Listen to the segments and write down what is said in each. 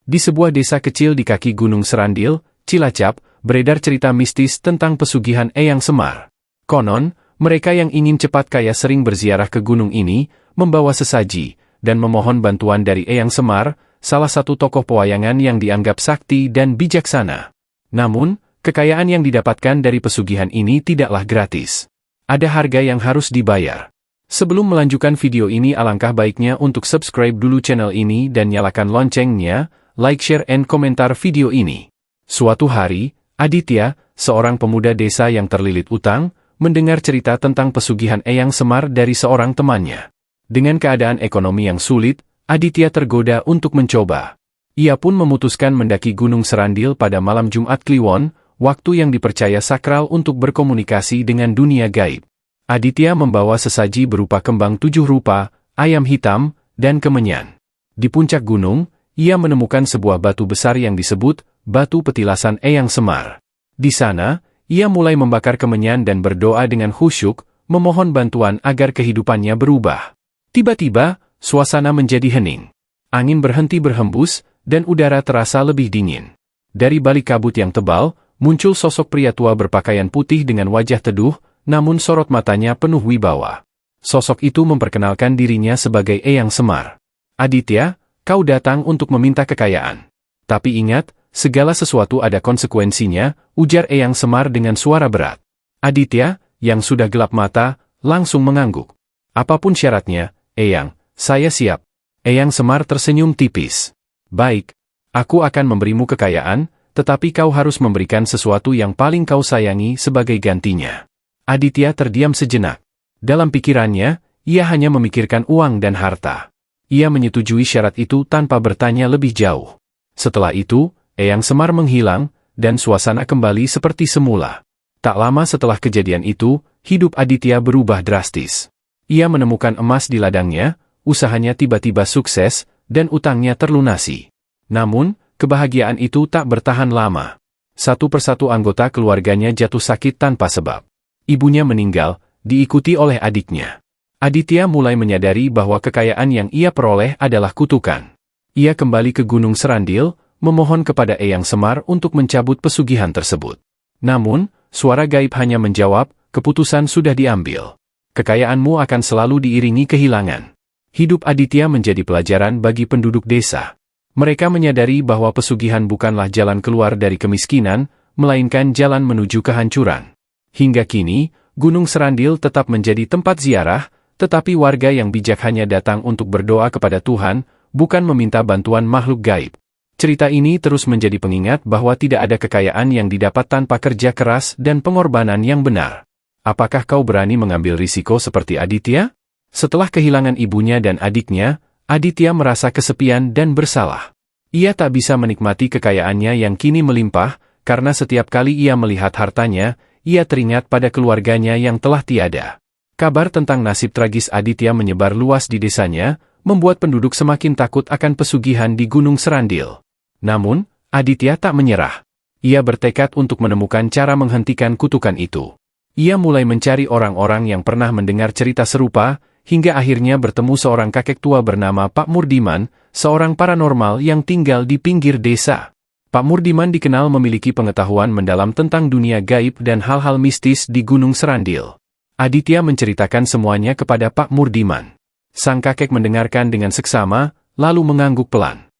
Di sebuah desa kecil di kaki Gunung Serandil, Cilacap, beredar cerita mistis tentang pesugihan Eyang Semar. Konon, mereka yang ingin cepat kaya sering berziarah ke gunung ini, membawa sesaji, dan memohon bantuan dari Eyang Semar, salah satu tokoh pewayangan yang dianggap sakti dan bijaksana. Namun, kekayaan yang didapatkan dari pesugihan ini tidaklah gratis. Ada harga yang harus dibayar. Sebelum melanjutkan video ini, alangkah baiknya untuk subscribe dulu channel ini dan nyalakan loncengnya, like, share, and komentar video ini. Suatu hari, Aditya, seorang pemuda desa yang terlilit utang, mendengar cerita tentang pesugihan Eyang Semar dari seorang temannya. Dengan keadaan ekonomi yang sulit, Aditya tergoda untuk mencoba. Ia pun memutuskan mendaki Gunung Serandil pada malam Jumat Kliwon, waktu yang dipercaya sakral untuk berkomunikasi dengan dunia gaib. Aditya membawa sesaji berupa kembang 7 rupa, ayam hitam, dan kemenyan. Di puncak gunung, ia menemukan sebuah batu besar yang disebut batu petilasan Eyang Semar. Di sana, ia mulai membakar kemenyan dan berdoa dengan khusyuk, memohon bantuan agar kehidupannya berubah. Tiba-tiba, suasana menjadi hening. Angin berhenti berhembus, dan udara terasa lebih dingin. Dari balik kabut yang tebal, muncul sosok pria tua berpakaian putih dengan wajah teduh, namun sorot matanya penuh wibawa. Sosok itu memperkenalkan dirinya sebagai Eyang Semar. "Aditya, kau datang untuk meminta kekayaan. Tapi ingat, segala sesuatu ada konsekuensinya," ujar Eyang Semar dengan suara berat. Aditya, yang sudah gelap mata, langsung mengangguk. "Apapun syaratnya, Eyang, saya siap." Eyang Semar tersenyum tipis. "Baik, aku akan memberimu kekayaan, tetapi kau harus memberikan sesuatu yang paling kau sayangi sebagai gantinya." Aditya terdiam sejenak. Dalam pikirannya, ia hanya memikirkan uang dan harta. Ia menyetujui syarat itu tanpa bertanya lebih jauh. Setelah itu, Eyang Semar menghilang, dan suasana kembali seperti semula. Tak lama setelah kejadian itu, hidup Aditya berubah drastis. Ia menemukan emas di ladangnya, usahanya tiba-tiba sukses, dan utangnya terlunasi. Namun, kebahagiaan itu tak bertahan lama. Satu persatu anggota keluarganya jatuh sakit tanpa sebab. Ibunya meninggal, diikuti oleh adiknya. Aditya mulai menyadari bahwa kekayaan yang ia peroleh adalah kutukan. Ia kembali ke Gunung Serandil, memohon kepada Eyang Semar untuk mencabut pesugihan tersebut. Namun, suara gaib hanya menjawab, "Keputusan sudah diambil. Kekayaanmu akan selalu diiringi kehilangan." Hidup Aditya menjadi pelajaran bagi penduduk desa. Mereka menyadari bahwa pesugihan bukanlah jalan keluar dari kemiskinan, melainkan jalan menuju kehancuran. Hingga kini, Gunung Serandil tetap menjadi tempat ziarah, tetapi warga yang bijak hanya datang untuk berdoa kepada Tuhan, bukan meminta bantuan makhluk gaib. Cerita ini terus menjadi pengingat bahwa tidak ada kekayaan yang didapat tanpa kerja keras dan pengorbanan yang benar. Apakah kau berani mengambil risiko seperti Aditya? Setelah kehilangan ibunya dan adiknya, Aditya merasa kesepian dan bersalah. Ia tak bisa menikmati kekayaannya yang kini melimpah, karena setiap kali ia melihat hartanya, ia teringat pada keluarganya yang telah tiada. Kabar tentang nasib tragis Aditya menyebar luas di desanya, membuat penduduk semakin takut akan pesugihan di Gunung Serandil. Namun, Aditya tak menyerah. Ia bertekad untuk menemukan cara menghentikan kutukan itu. Ia mulai mencari orang-orang yang pernah mendengar cerita serupa, hingga akhirnya bertemu seorang kakek tua bernama Pak Murdiman, seorang paranormal yang tinggal di pinggir desa. Pak Murdiman dikenal memiliki pengetahuan mendalam tentang dunia gaib dan hal-hal mistis di Gunung Serandil. Aditya menceritakan semuanya kepada Pak Murdiman. Sang kakek mendengarkan dengan seksama, lalu mengangguk pelan.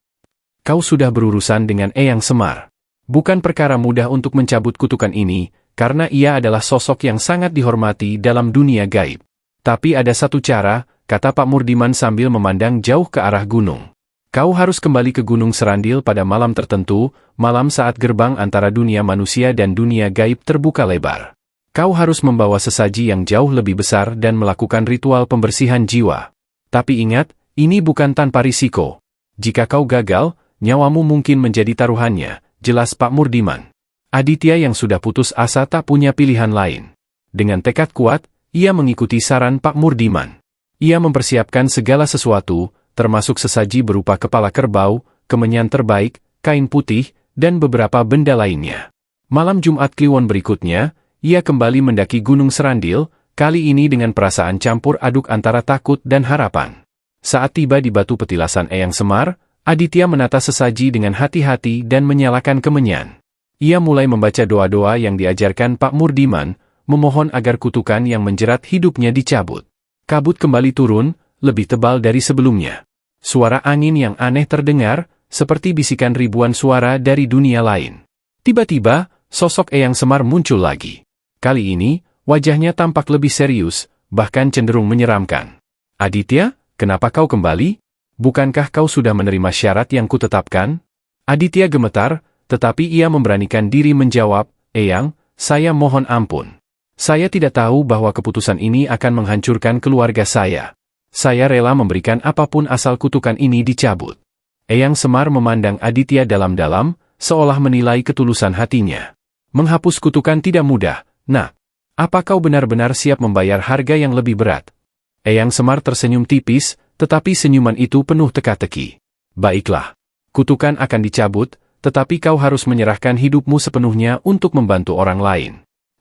"Kau sudah berurusan dengan Eyang Semar. Bukan perkara mudah untuk mencabut kutukan ini, karena ia adalah sosok yang sangat dihormati dalam dunia gaib. Tapi ada satu cara," kata Pak Murdiman sambil memandang jauh ke arah gunung. "Kau harus kembali ke Gunung Serandil pada malam tertentu, malam saat gerbang antara dunia manusia dan dunia gaib terbuka lebar. Kau harus membawa sesaji yang jauh lebih besar dan melakukan ritual pembersihan jiwa. Tapi ingat, ini bukan tanpa risiko. Jika kau gagal, nyawamu mungkin menjadi taruhannya," jelas Pak Murdiman. Aditya yang sudah putus asa tak punya pilihan lain. Dengan tekad kuat, ia mengikuti saran Pak Murdiman. Ia mempersiapkan segala sesuatu, termasuk sesaji berupa kepala kerbau, kemenyan terbaik, kain putih, dan beberapa benda lainnya. Malam Jumat Kliwon berikutnya, ia kembali mendaki Gunung Serandil, kali ini dengan perasaan campur aduk antara takut dan harapan. Saat tiba di batu petilasan Eyang Semar, Aditya menata sesaji dengan hati-hati dan menyalakan kemenyan. Ia mulai membaca doa-doa yang diajarkan Pak Murdiman, memohon agar kutukan yang menjerat hidupnya dicabut. Kabut kembali turun, lebih tebal dari sebelumnya. Suara angin yang aneh terdengar, seperti bisikan ribuan suara dari dunia lain. Tiba-tiba, sosok Eyang Semar muncul lagi. Kali ini, wajahnya tampak lebih serius, bahkan cenderung menyeramkan. Aditya, kenapa kau kembali? Bukankah kau sudah menerima syarat yang kutetapkan? Aditya gemetar, tetapi ia memberanikan diri menjawab, Eyang, saya mohon ampun. Saya tidak tahu bahwa keputusan ini akan menghancurkan keluarga saya. Saya rela memberikan apapun asal kutukan ini dicabut. Eyang Semar memandang Aditya dalam-dalam, seolah menilai ketulusan hatinya. Menghapus kutukan tidak mudah, Nak. Apa kau benar-benar siap membayar harga yang lebih berat? Eyang Semar tersenyum tipis, tetapi senyuman itu penuh teka-teki. Baiklah. Kutukan akan dicabut, tetapi kau harus menyerahkan hidupmu sepenuhnya untuk membantu orang lain.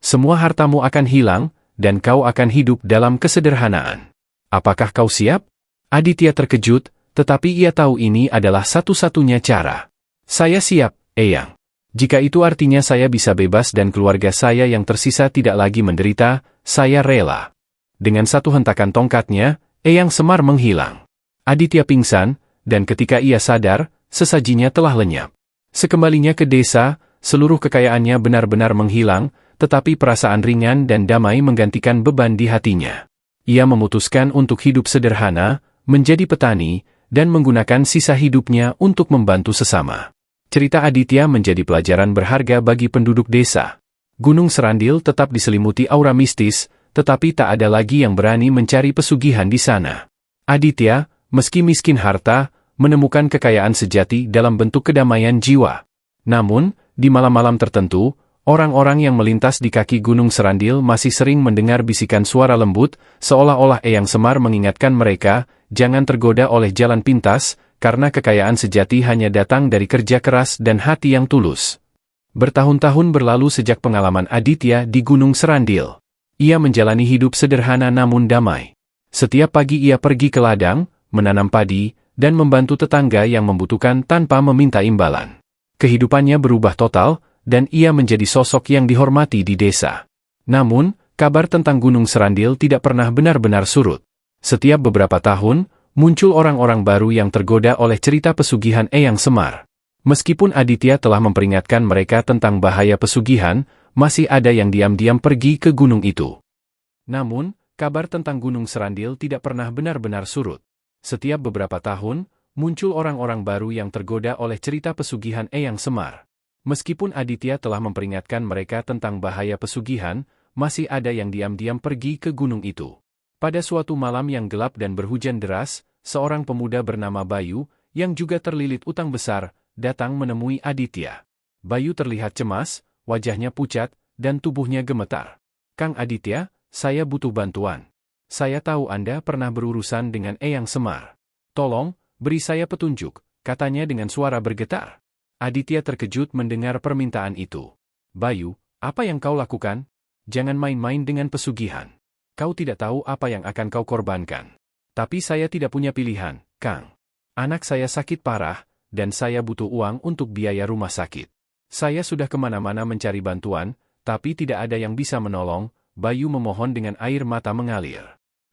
Semua hartamu akan hilang, dan kau akan hidup dalam kesederhanaan. Apakah kau siap? Aditya terkejut, tetapi ia tahu ini adalah satu-satunya cara. Saya siap, Eyang. Jika itu artinya saya bisa bebas dan keluarga saya yang tersisa tidak lagi menderita, saya rela. Dengan satu hentakan tongkatnya, Eyang Semar menghilang. Aditya pingsan, dan ketika ia sadar, sesajinya telah lenyap. Sekembalinya ke desa, seluruh kekayaannya benar-benar menghilang, tetapi perasaan ringan dan damai menggantikan beban di hatinya. Ia memutuskan untuk hidup sederhana, menjadi petani, dan menggunakan sisa hidupnya untuk membantu sesama. Cerita Aditya menjadi pelajaran berharga bagi penduduk desa. Gunung Serandil tetap diselimuti aura mistis, tetapi tak ada lagi yang berani mencari pesugihan di sana. Aditya, meski miskin harta, menemukan kekayaan sejati dalam bentuk kedamaian jiwa. Namun, di malam-malam tertentu, orang-orang yang melintas di kaki Gunung Serandil masih sering mendengar bisikan suara lembut, seolah-olah Eyang Semar mengingatkan mereka, jangan tergoda oleh jalan pintas, karena kekayaan sejati hanya datang dari kerja keras dan hati yang tulus. Bertahun-tahun berlalu sejak pengalaman Aditya di Gunung Serandil. Ia menjalani hidup sederhana namun damai. Setiap pagi ia pergi ke ladang, menanam padi, dan membantu tetangga yang membutuhkan tanpa meminta imbalan. Kehidupannya berubah total, dan ia menjadi sosok yang dihormati di desa. Namun, kabar tentang Gunung Serandil tidak pernah benar-benar surut. Setiap beberapa tahun, muncul orang-orang baru yang tergoda oleh cerita pesugihan Eyang Semar. Meskipun Aditya telah memperingatkan mereka tentang bahaya pesugihan, masih ada yang diam-diam pergi ke gunung itu. Namun, kabar tentang Gunung Serandil tidak pernah benar-benar surut. Setiap beberapa tahun, muncul orang-orang baru yang tergoda oleh cerita pesugihan Eyang Semar. Meskipun Aditya telah memperingatkan mereka tentang bahaya pesugihan, masih ada yang diam-diam pergi ke gunung itu. Pada suatu malam yang gelap dan berhujan deras, seorang pemuda bernama Bayu, yang juga terlilit utang besar, datang menemui Aditya. Bayu terlihat cemas, wajahnya pucat, dan tubuhnya gemetar. Kang Aditya, saya butuh bantuan. Saya tahu Anda pernah berurusan dengan Eyang Semar. Tolong, beri saya petunjuk, katanya dengan suara bergetar. Aditya terkejut mendengar permintaan itu. Bayu, apa yang kau lakukan? Jangan main-main dengan pesugihan. Kau tidak tahu apa yang akan kau korbankan. Tapi saya tidak punya pilihan, Kang. Anak saya sakit parah, dan saya butuh uang untuk biaya rumah sakit. Saya sudah kemana-mana mencari bantuan, tapi tidak ada yang bisa menolong. Bayu memohon dengan air mata mengalir.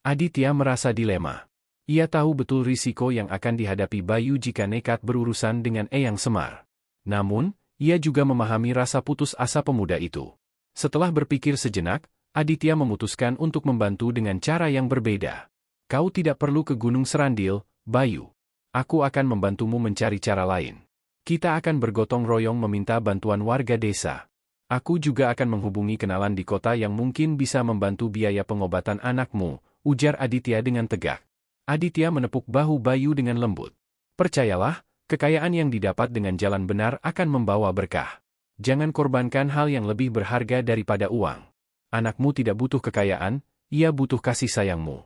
Aditya merasa dilema. Ia tahu betul risiko yang akan dihadapi Bayu jika nekat berurusan dengan Eyang Semar. Namun, ia juga memahami rasa putus asa pemuda itu. Setelah berpikir sejenak, Aditya memutuskan untuk membantu dengan cara yang berbeda. Kau tidak perlu ke Gunung Serandil, Bayu. Aku akan membantumu mencari cara lain. Kita akan bergotong royong meminta bantuan warga desa. Aku juga akan menghubungi kenalan di kota yang mungkin bisa membantu biaya pengobatan anakmu, ujar Aditya dengan tegak. Aditya menepuk bahu Bayu dengan lembut. Percayalah, kekayaan yang didapat dengan jalan benar akan membawa berkah. Jangan korbankan hal yang lebih berharga daripada uang. Anakmu tidak butuh kekayaan, ia butuh kasih sayangmu.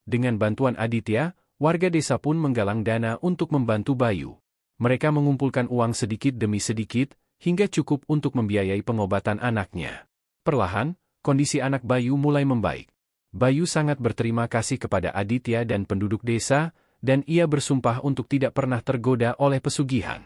Dengan bantuan Aditya, warga desa pun menggalang dana untuk membantu Bayu. Mereka mengumpulkan uang sedikit demi sedikit, hingga cukup untuk membiayai pengobatan anaknya. Perlahan, kondisi anak Bayu mulai membaik. Bayu sangat berterima kasih kepada Aditya dan penduduk desa, dan ia bersumpah untuk tidak pernah tergoda oleh pesugihan.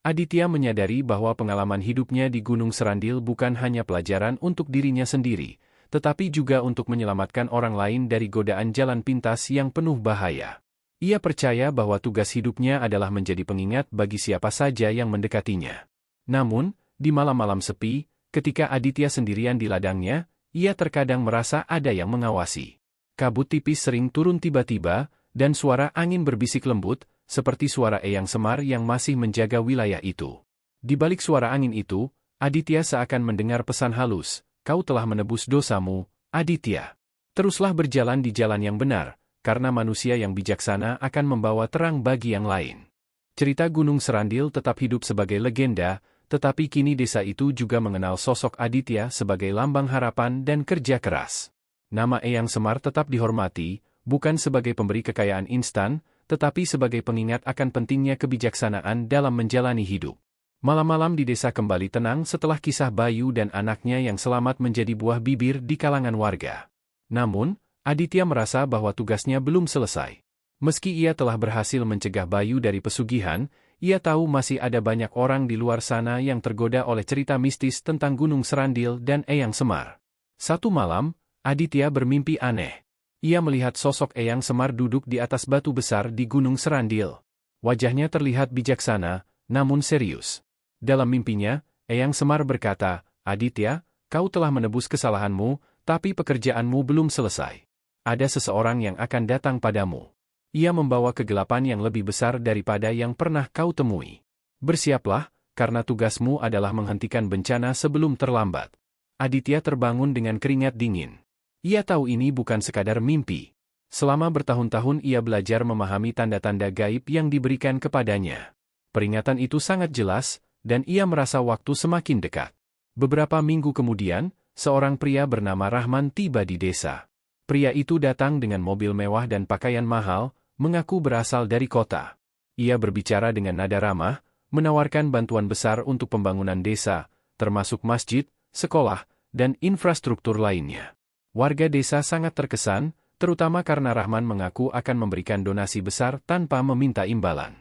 Aditya menyadari bahwa pengalaman hidupnya di Gunung Serandil bukan hanya pelajaran untuk dirinya sendiri, tetapi juga untuk menyelamatkan orang lain dari godaan jalan pintas yang penuh bahaya. Ia percaya bahwa tugas hidupnya adalah menjadi pengingat bagi siapa saja yang mendekatinya. Namun, di malam-malam sepi, ketika Aditya sendirian di ladangnya, ia terkadang merasa ada yang mengawasi. Kabut tipis sering turun tiba-tiba, dan suara angin berbisik lembut, seperti suara Eyang Semar yang masih menjaga wilayah itu. Di balik suara angin itu, Aditya seakan mendengar pesan halus, "Kau telah menebus dosamu, Aditya. Teruslah berjalan di jalan yang benar, karena manusia yang bijaksana akan membawa terang bagi yang lain." Cerita Gunung Serandil tetap hidup sebagai legenda, tetapi kini desa itu juga mengenal sosok Aditya sebagai lambang harapan dan kerja keras. Nama Eyang Semar tetap dihormati, bukan sebagai pemberi kekayaan instan, tetapi sebagai pengingat akan pentingnya kebijaksanaan dalam menjalani hidup. Malam-malam di desa kembali tenang setelah kisah Bayu dan anaknya yang selamat menjadi buah bibir di kalangan warga. Namun, Aditya merasa bahwa tugasnya belum selesai. Meski ia telah berhasil mencegah Bayu dari pesugihan, ia tahu masih ada banyak orang di luar sana yang tergoda oleh cerita mistis tentang Gunung Serandil dan Eyang Semar. Satu malam, Aditya bermimpi aneh. Ia melihat sosok Eyang Semar duduk di atas batu besar di Gunung Serandil. Wajahnya terlihat bijaksana, namun serius. Dalam mimpinya, Eyang Semar berkata, "Aditya, kau telah menebus kesalahanmu, tapi pekerjaanmu belum selesai. Ada seseorang yang akan datang padamu. Ia membawa kegelapan yang lebih besar daripada yang pernah kau temui. Bersiaplah, karena tugasmu adalah menghentikan bencana sebelum terlambat." Aditya terbangun dengan keringat dingin. Ia tahu ini bukan sekadar mimpi. Selama bertahun-tahun ia belajar memahami tanda-tanda gaib yang diberikan kepadanya. Peringatan itu sangat jelas, dan ia merasa waktu semakin dekat. Beberapa minggu kemudian, seorang pria bernama Rahman tiba di desa. Pria itu datang dengan mobil mewah dan pakaian mahal, mengaku berasal dari kota. Ia berbicara dengan nada ramah, menawarkan bantuan besar untuk pembangunan desa, termasuk masjid, sekolah, dan infrastruktur lainnya. Warga desa sangat terkesan, terutama karena Rahman mengaku akan memberikan donasi besar tanpa meminta imbalan.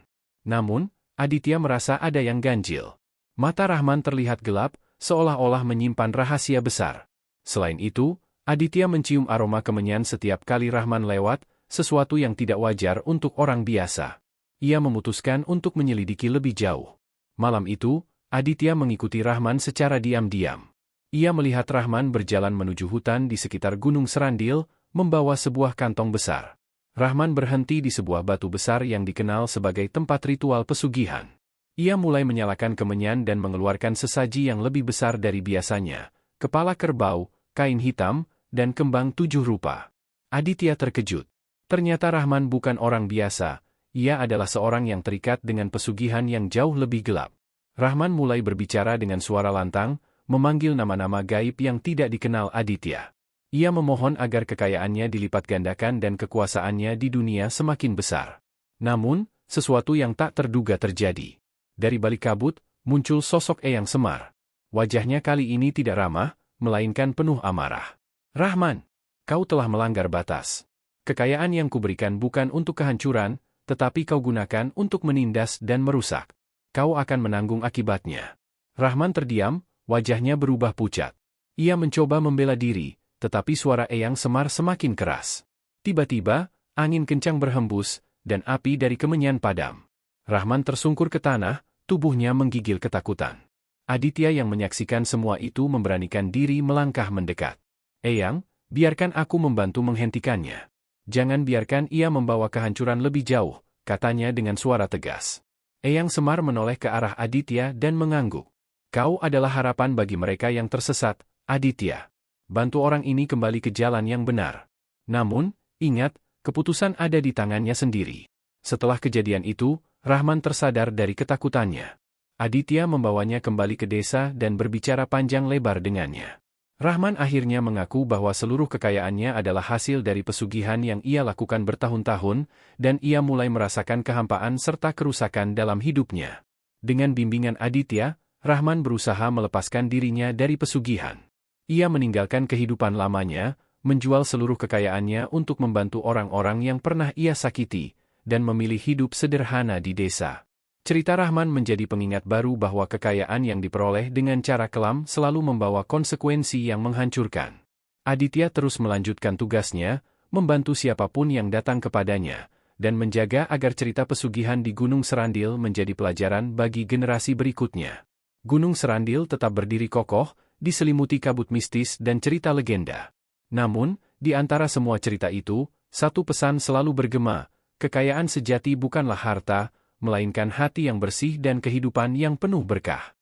Namun, Aditya merasa ada yang ganjil. Mata Rahman terlihat gelap, seolah-olah menyimpan rahasia besar. Selain itu, Aditya mencium aroma kemenyan setiap kali Rahman lewat, sesuatu yang tidak wajar untuk orang biasa. Ia memutuskan untuk menyelidiki lebih jauh. Malam itu, Aditya mengikuti Rahman secara diam-diam. Ia melihat Rahman berjalan menuju hutan di sekitar Gunung Serandil, membawa sebuah kantong besar. Rahman berhenti di sebuah batu besar yang dikenal sebagai tempat ritual pesugihan. Ia mulai menyalakan kemenyan dan mengeluarkan sesaji yang lebih besar dari biasanya, kepala kerbau, kain hitam, dan kembang 7 rupa. Aditya terkejut. Ternyata Rahman bukan orang biasa, ia adalah seorang yang terikat dengan pesugihan yang jauh lebih gelap. Rahman mulai berbicara dengan suara lantang, memanggil nama-nama gaib yang tidak dikenal Aditya. Ia memohon agar kekayaannya dilipat gandakan dan kekuasaannya di dunia semakin besar. Namun, sesuatu yang tak terduga terjadi. Dari balik kabut, muncul sosok Eyang Semar. Wajahnya kali ini tidak ramah, melainkan penuh amarah. "Rahman, kau telah melanggar batas. Kekayaan yang kuberikan bukan untuk kehancuran, tetapi kau gunakan untuk menindas dan merusak. Kau akan menanggung akibatnya." Rahman terdiam, wajahnya berubah pucat. Ia mencoba membela diri, tetapi suara Eyang Semar semakin keras. Tiba-tiba, angin kencang berhembus, dan api dari kemenyan padam. Rahman tersungkur ke tanah, tubuhnya menggigil ketakutan. Aditya yang menyaksikan semua itu memberanikan diri melangkah mendekat. "Eyang, biarkan aku membantu menghentikannya. Jangan biarkan ia membawa kehancuran lebih jauh," katanya dengan suara tegas. Eyang Semar menoleh ke arah Aditya dan mengangguk. "Kau adalah harapan bagi mereka yang tersesat, Aditya. Bantu orang ini kembali ke jalan yang benar. Namun, ingat, keputusan ada di tangannya sendiri." Setelah kejadian itu, Rahman tersadar dari ketakutannya. Aditya membawanya kembali ke desa dan berbicara panjang lebar dengannya. Rahman akhirnya mengaku bahwa seluruh kekayaannya adalah hasil dari pesugihan yang ia lakukan bertahun-tahun, dan ia mulai merasakan kehampaan serta kerusakan dalam hidupnya. Dengan bimbingan Aditya, Rahman berusaha melepaskan dirinya dari pesugihan. Ia meninggalkan kehidupan lamanya, menjual seluruh kekayaannya untuk membantu orang-orang yang pernah ia sakiti, dan memilih hidup sederhana di desa. Cerita Rahman menjadi pengingat baru bahwa kekayaan yang diperoleh dengan cara kelam selalu membawa konsekuensi yang menghancurkan. Aditya terus melanjutkan tugasnya, membantu siapapun yang datang kepadanya, dan menjaga agar cerita pesugihan di Gunung Serandil menjadi pelajaran bagi generasi berikutnya. Gunung Serandil tetap berdiri kokoh, diselimuti kabut mistis dan cerita legenda. Namun, di antara semua cerita itu, satu pesan selalu bergema, kekayaan sejati bukanlah harta, melainkan hati yang bersih dan kehidupan yang penuh berkah.